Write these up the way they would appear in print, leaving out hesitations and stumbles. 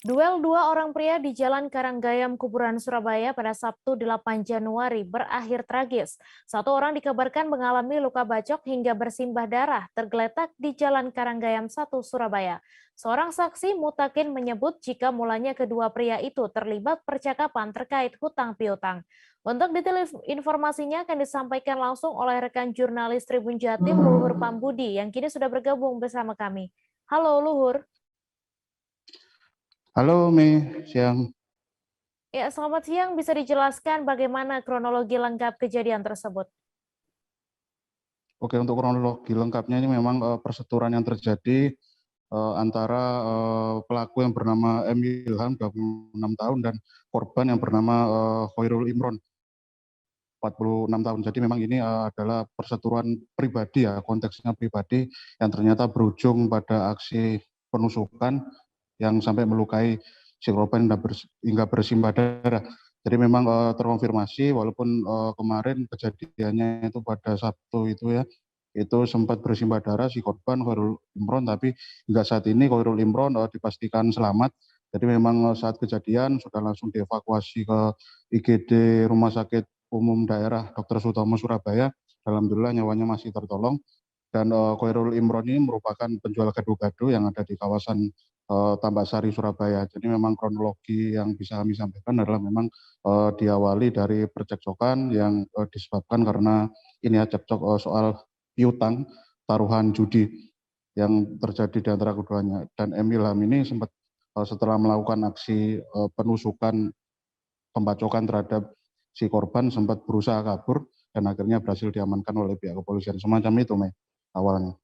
Duel dua orang pria di Jalan Karanggayam, Kuburan, Surabaya pada Sabtu 8 Januari berakhir tragis. Satu orang dikabarkan mengalami luka bacok hingga bersimbah darah tergeletak di Jalan Karanggayam 1, Surabaya. Seorang saksi Mutakin menyebut jika mulanya kedua pria itu terlibat percakapan terkait hutang piutang. Untuk detail informasinya akan disampaikan langsung oleh rekan jurnalis Tribun Jatim, Luhur Pambudi, yang kini sudah bergabung bersama kami. Halo Luhur. Halo Mei, siang. Ya, selamat siang. Bisa dijelaskan bagaimana kronologi lengkap kejadian tersebut? Oke, untuk kronologi lengkapnya ini memang perseturuan yang terjadi antara pelaku yang bernama M. Ilham, 26 tahun, dan korban yang bernama Khairul Imron, 46 tahun. Jadi memang ini adalah perseturuan pribadi ya, konteksnya pribadi yang ternyata berujung pada aksi penusukan yang sampai melukai si korban hingga bersimbah darah. Jadi memang terkonfirmasi walaupun kemarin kejadiannya itu pada Sabtu itu ya, itu sempat bersimbah darah si korban Khairul Imron, tapi hingga saat ini Khairul Imron dipastikan selamat. Jadi memang saat kejadian sudah langsung dievakuasi ke IGD Rumah Sakit Umum Daerah Dr. Sutomo, Surabaya. Alhamdulillah nyawanya masih tertolong. Dan Khairul Imron ini merupakan penjual gado-gado yang ada di kawasan Tambak Sari, Surabaya. Jadi memang kronologi yang bisa kami sampaikan adalah memang diawali dari percekcokan yang disebabkan karena ini ya cekcok soal piutang taruhan judi yang terjadi di antara keduanya. Dan Emil Ham ini sempat setelah melakukan aksi penusukan pembacokan terhadap si korban sempat berusaha kabur dan akhirnya berhasil diamankan oleh pihak kepolisian. Semacam itu, Mei, awalnya.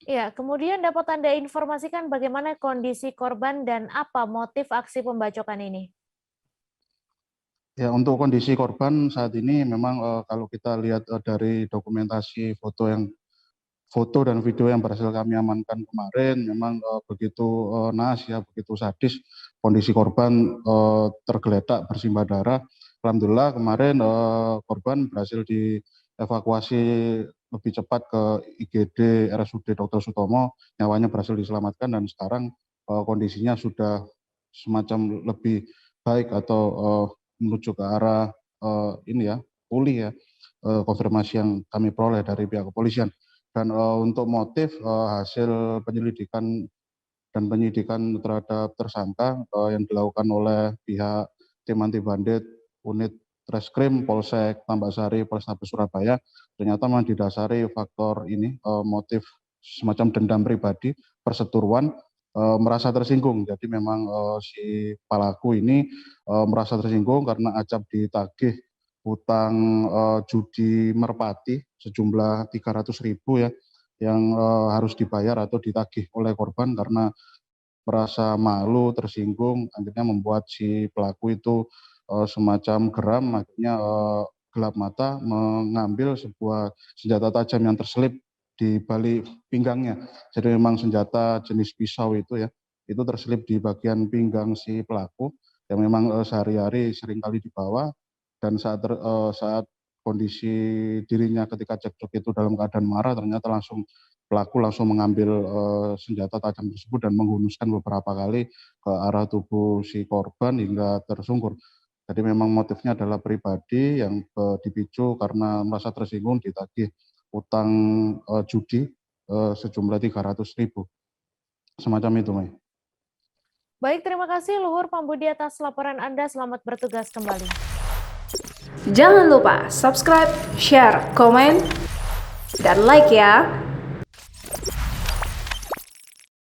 Ya, kemudian dapat Anda informasikan bagaimana kondisi korban dan apa motif aksi pembacokan ini? Ya, untuk kondisi korban saat ini memang kalau kita lihat dari dokumentasi foto dan video yang berhasil kami amankan kemarin, memang begitu naas ya, begitu sadis kondisi korban tergeletak bersimbah darah. Alhamdulillah kemarin korban berhasil dievakuasi lebih cepat ke IGD RSUD Dr. Sutomo, nyawanya berhasil diselamatkan dan sekarang kondisinya sudah semacam lebih baik atau menuju ke arah ini ya, pulih ya, konfirmasi yang kami peroleh dari pihak kepolisian. Dan untuk motif hasil penyelidikan dan penyidikan terhadap tersangka yang dilakukan oleh pihak tim anti bandit unit Reskrim Polsek Tambak Sari Polrestabes Surabaya ternyata memang didasari faktor ini motif semacam dendam pribadi, perseteruan, merasa tersinggung. Jadi memang si pelaku ini merasa tersinggung karena acap ditagih hutang judi merpati sejumlah 300.000 ya, yang harus dibayar atau ditagih oleh korban karena merasa malu, tersinggung, akhirnya membuat si pelaku itu semacam geram, akhirnya gelap mata mengambil sebuah senjata tajam yang terselip di balik pinggangnya. Jadi memang senjata jenis pisau itu ya, itu terselip di bagian pinggang si pelaku yang memang sehari-hari seringkali dibawa, dan saat kondisi dirinya ketika cekcok itu dalam keadaan marah, ternyata pelaku langsung mengambil senjata tajam tersebut dan menghunuskan beberapa kali ke arah tubuh si korban hingga tersungkur. Jadi memang motifnya adalah pribadi yang dipicu karena merasa tersinggung ditagih utang judi sejumlah 300.000. Semacam itu, Mei. Baik, terima kasih Luhur Pambudi atas laporan Anda. Selamat bertugas kembali. Jangan lupa subscribe, share, komen, dan like ya.